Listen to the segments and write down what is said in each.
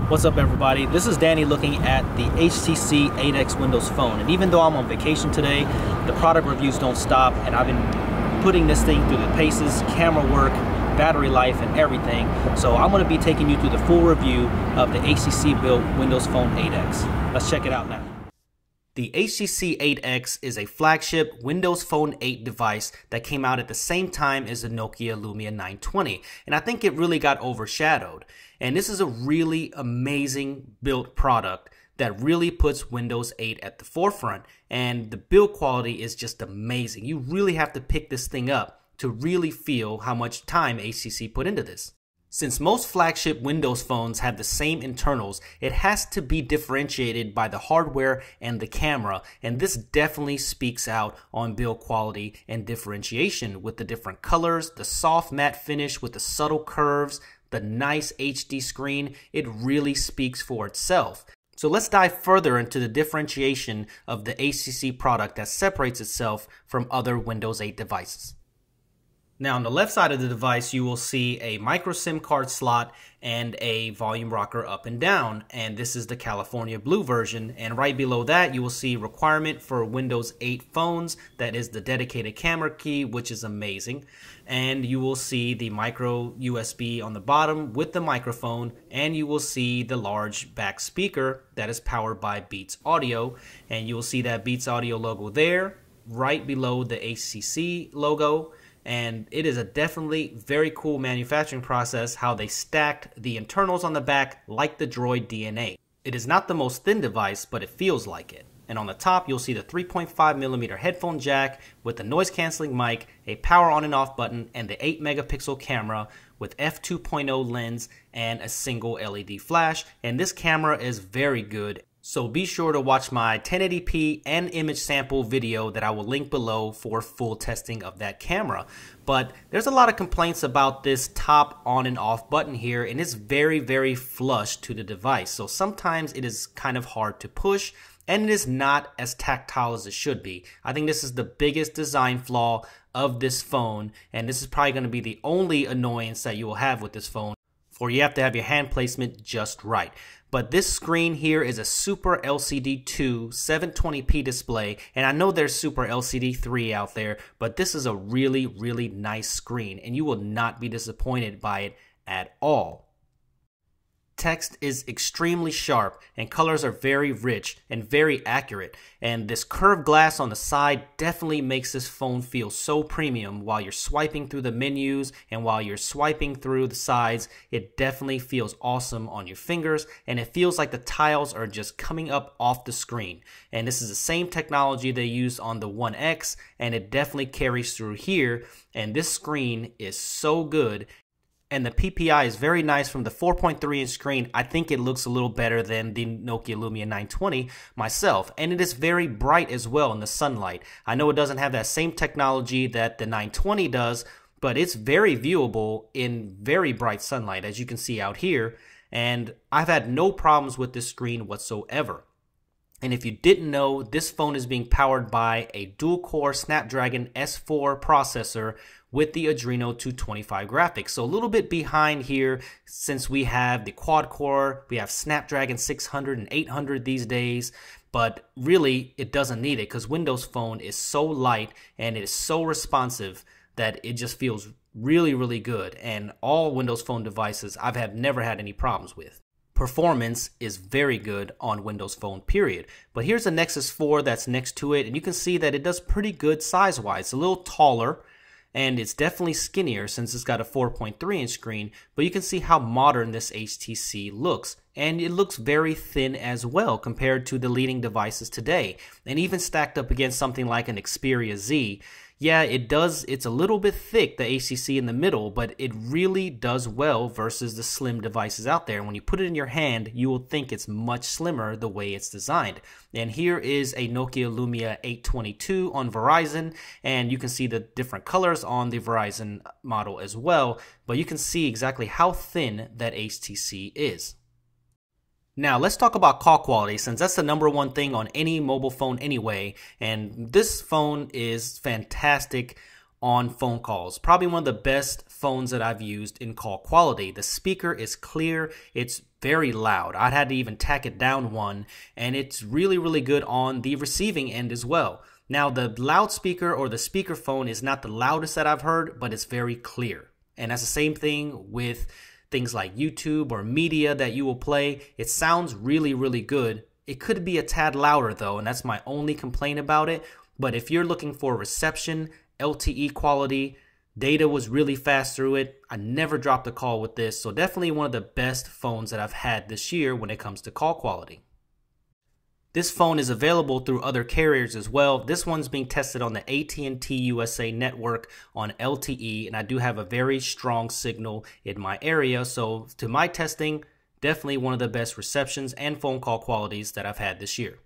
What's up everybody, this is Danny looking at the HTC 8X Windows Phone, and even though I'm on vacation today, the product reviews don't stop, and I've been putting this thing through the paces, camera work, battery life, and everything. So I'm going to be taking you through the full review of the HTC built Windows Phone 8X. Let's check it out now. The HTC 8X is a flagship Windows Phone 8 device that came out at the same time as the Nokia Lumia 920, and I think it really got overshadowed. And this is a really amazing built product that really puts Windows 8 at the forefront, and the build quality is just amazing. You really have to pick this thing up to really feel how much time HTC put into this. Since most flagship Windows phones have the same internals, it has to be differentiated by the hardware and the camera, and this definitely speaks out on build quality and differentiation with the different colors, the soft matte finish with the subtle curves, the nice HD screen. It really speaks for itself. So let's dive further into the differentiation of the HTC product that separates itself from other Windows 8 devices. Now on the left side of the device, you will see a micro SIM card slot and a volume rocker up and down, and this is the California Blue version. And right below that, you will see requirement for Windows 8 phones. That is the dedicated camera key, which is amazing. And you will see the micro USB on the bottom with the microphone, and you will see the large back speaker that is powered by Beats Audio, and you will see that Beats Audio logo there, right below the HTC logo. And it is a definitely very cool manufacturing process how they stacked the internals on the back like the Droid DNA. It is not the most thin device, but it feels like it. And on the top, you'll see the 3.5mm headphone jack with the noise canceling mic, a power on and off button, and the 8 megapixel camera with f2.0 lens and a single LED flash. And this camera is very good. So be sure to watch my 1080p and image sample video that I will link below for full testing of that camera. But there's a lot of complaints about this top on and off button here, and it's very flush to the device. So sometimes it is kind of hard to push, and it is not as tactile as it should be. I think this is the biggest design flaw of this phone, and this is probably going to be the only annoyance that you will have with this phone, for you have to have your hand placement just right. But this screen here is a Super LCD 2 720p display, and I know there's Super LCD 3 out there, but this is a really nice screen, and you will not be disappointed by it at all. Text is extremely sharp, and colors are very rich and very accurate, and this curved glass on the side definitely makes this phone feel so premium while you're swiping through the menus, and while you're swiping through the sides, it definitely feels awesome on your fingers, and it feels like the tiles are just coming up off the screen. And this is the same technology they used on the 1X, and it definitely carries through here, and this screen is so good. And the PPI is very nice from the 4.3-inch screen. I think it looks a little better than the Nokia Lumia 920 myself. And it is very bright as well in the sunlight. I know it doesn't have that same technology that the 920 does, but it's very viewable in very bright sunlight, as you can see out here. And I've had no problems with this screen whatsoever. And if you didn't know, this phone is being powered by a dual-core Snapdragon S4 processor with the Adreno 225 graphics. So a little bit behind here, since we have the quad-core, we have Snapdragon 600 and 800 these days, but really it doesn't need it because Windows Phone is so light and it is so responsive that it just feels really good. And all Windows Phone devices I've never had any problems with. Performance is very good on Windows Phone, period. But here's a Nexus 4 that's next to it, and you can see that it does pretty good size-wise. It's a little taller, and it's definitely skinnier since it's got a 4.3-inch screen, but you can see how modern this HTC looks. And it looks very thin as well compared to the leading devices today. And even stacked up against something like an Xperia Z, yeah, it's a little bit thick, the HTC in the middle, but it really does well versus the slim devices out there. And when you put it in your hand, you will think it's much slimmer the way it's designed. And here is a Nokia Lumia 822 on Verizon, and you can see the different colors on the Verizon model as well, but you can see exactly how thin that HTC is. Now let's talk about call quality, since that's the #1 thing on any mobile phone anyway, and this phone is fantastic on phone calls. Probably one of the best phones that I've used in call quality. The speaker is clear. It's very loud. I had to even tack it down one, and it's really, really good on the receiving end as well. Now, the loudspeaker or the speakerphone is not the loudest that I've heard, but it's very clear. And that's the same thing with things like YouTube or media that you will play. It sounds really, really good. It could be a tad louder though, and that's my only complaint about it. But if you're looking for reception, LTE quality, data was really fast through it. I never dropped a call with this, so definitely one of the best phones that I've had this year when it comes to call quality. This phone is available through other carriers as well. This one's being tested on the AT&T USA network on LTE, and I do have a very strong signal in my area. So to my testing, definitely one of the best receptions and phone call qualities that I've had this year.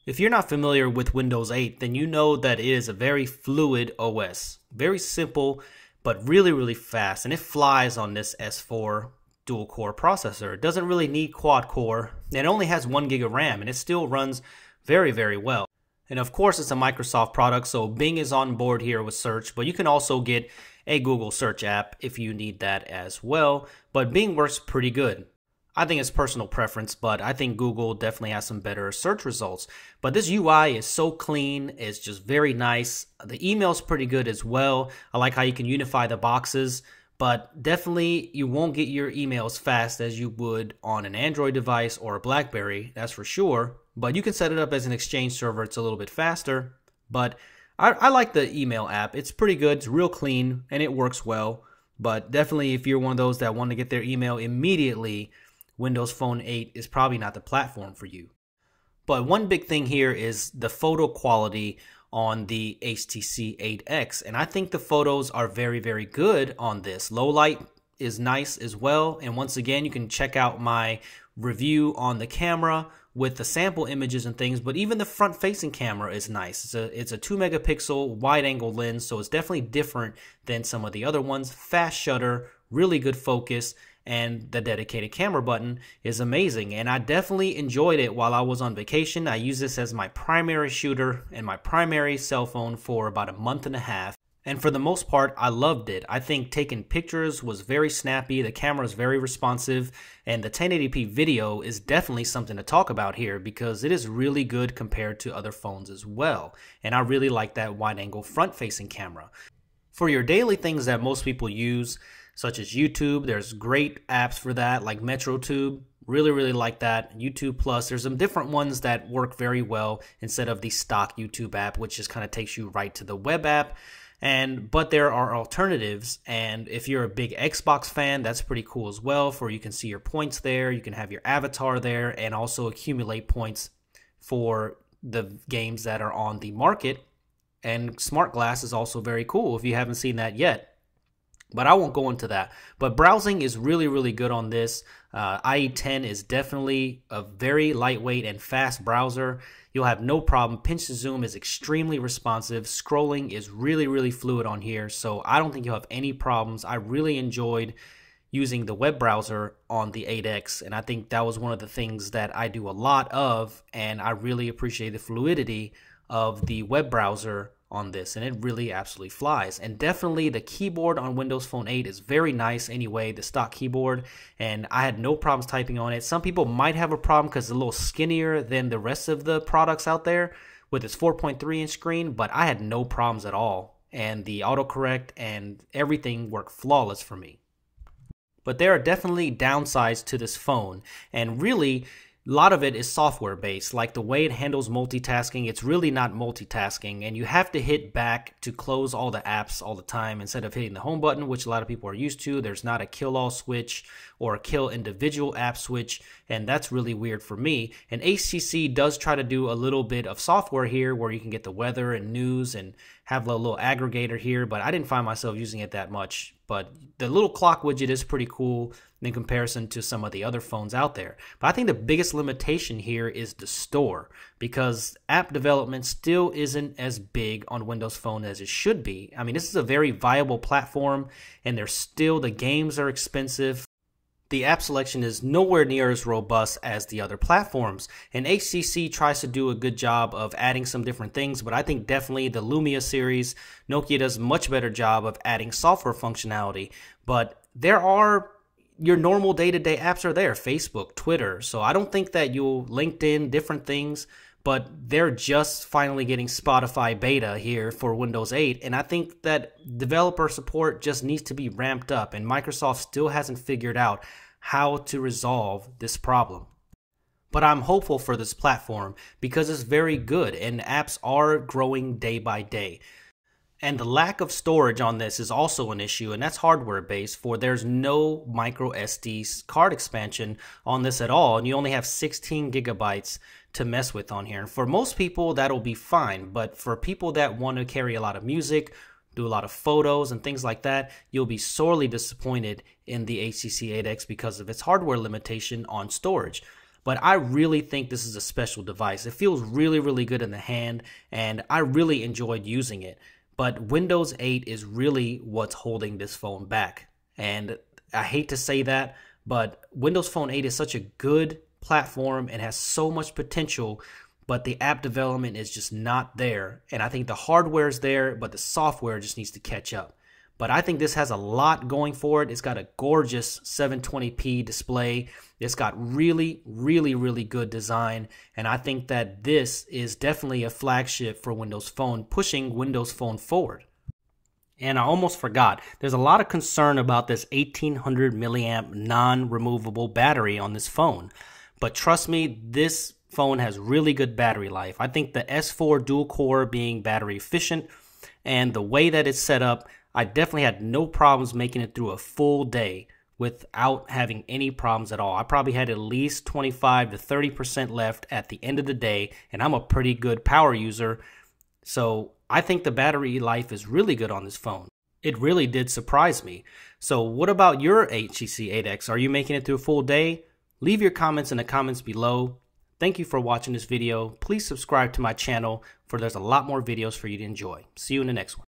If you're not familiar with Windows 8, then you know that it is a very fluid OS. Very simple, but really, really fast, and it flies on this S4 dual-core processor. It doesn't really need quad-core. It only has 1 gig of RAM, and it still runs very, very well. And of course, it's a Microsoft product, so Bing is on board here with search, but you can also get a Google search app if you need that as well. But Bing works pretty good. I think it's personal preference, but I think Google definitely has some better search results. But this UI is so clean, it's just very nice. The email's pretty good as well. I like how you can unify the boxes. But definitely you won't get your emails fast as you would on an Android device or a BlackBerry, that's for sure. But you can set it up as an Exchange server, it's a little bit faster. But I like the email app, it's pretty good, it's real clean, and it works well. But definitely if you're one of those that want to get their email immediately, Windows Phone 8 is probably not the platform for you. But one big thing here is the photo quality on the HTC 8X, and I think the photos are very, very good on this. Low light is nice as well, and once again you can check out my review on the camera with the sample images and things, but even the front facing camera is nice. It's a 2 megapixel wide angle lens, so it's definitely different than some of the other ones. Fast shutter, really good focus, and the dedicated camera button is amazing, and I definitely enjoyed it while I was on vacation. I used this as my primary shooter and my primary cell phone for about a month and a half, and for the most part I loved it. I think taking pictures was very snappy, the camera is very responsive, and the 1080p video is definitely something to talk about here because it is really good compared to other phones as well, and I really like that wide angle front facing camera. For your daily things that most people use, such as YouTube, there's great apps for that, like MetroTube. Really, really like that. YouTube Plus, there's some different ones that work very well instead of the stock YouTube app, which just kind of takes you right to the web app. But there are alternatives, and if you're a big Xbox fan, that's pretty cool as well, for you can see your points there, you can have your avatar there, and also accumulate points for the games that are on the market. And Smart Glass is also very cool if you haven't seen that yet. But I won't go into that. But browsing is really, really good on this. IE10 is definitely a very lightweight and fast browser. You'll have no problem. Pinch to zoom is extremely responsive. Scrolling is really, really fluid on here. So I don't think you'll have any problems. I really enjoyed using the web browser on the 8X. And I think that was one of the things that I do a lot of. And I really appreciate the fluidity of the web browser on this, and it really absolutely flies. And definitely the keyboard on Windows Phone 8 is very nice anyway, the stock keyboard, and I had no problems typing on it. Some people might have a problem because it's a little skinnier than the rest of the products out there with its 4.3-inch screen, but I had no problems at all, and the autocorrect and everything worked flawless for me. But there are definitely downsides to this phone, and really a lot of it is software based, like the way it handles multitasking. It's really not multitasking, and you have to hit back to close all the apps all the time instead of hitting the home button, which a lot of people are used to. There's not a kill all switch or a kill individual app switch, and that's really weird for me. And HTC does try to do a little bit of software here where you can get the weather and news and have a little aggregator here, but I didn't find myself using it that much. But the little clock widget is pretty cool in comparison to some of the other phones out there. But I think the biggest limitation here is the store, because app development still isn't as big on Windows Phone as it should be. I mean, this is a very viable platform, and there's still, the games are expensive. the app selection is nowhere near as robust as the other platforms. And HTC tries to do a good job of adding some different things, but I think definitely the Lumia series, Nokia does a much better job of adding software functionality. But there are your normal day-to-day apps are there, Facebook, Twitter. So I don't think that you'll LinkedIn, different things, but they're just finally getting Spotify beta here for Windows 8. And I think that developer support just needs to be ramped up, and Microsoft still hasn't figured out how to resolve this problem. But I'm hopeful for this platform because it's very good and apps are growing day by day. And the lack of storage on this is also an issue, and that's hardware based, for there's no micro SD card expansion on this at all, and you only have 16 gigabytes to mess with on here. And for most people, that'll be fine, but for people that want to carry a lot of music, do a lot of photos and things like that, you'll be sorely disappointed in the HTC 8X because of its hardware limitation on storage. But I really think this is a special device. It feels really, really good in the hand, and I really enjoyed using it. But Windows 8 is really what's holding this phone back. And I hate to say that, but Windows Phone 8 is such a good platform and has so much potential, but the app development is just not there. And I think the hardware is there, but the software just needs to catch up. But I think this has a lot going for it. It's got a gorgeous 720p display. It's got really, really, really good design. And I think that this is definitely a flagship for Windows Phone, pushing Windows Phone forward. And I almost forgot, there's a lot of concern about this 1800 milliamp non-removable battery on this phone. But trust me, this phone has really good battery life. I think the S4 dual core being battery efficient and the way that it's set up, I definitely had no problems making it through a full day without having any problems at all. I probably had at least 25 to 30% left at the end of the day, and I'm a pretty good power user. So I think the battery life is really good on this phone. It really did surprise me. So what about your HTC 8X? Are you making it through a full day? Leave your comments in the comments below. Thank you for watching this video. Please subscribe to my channel, for there's a lot more videos for you to enjoy. See you in the next one.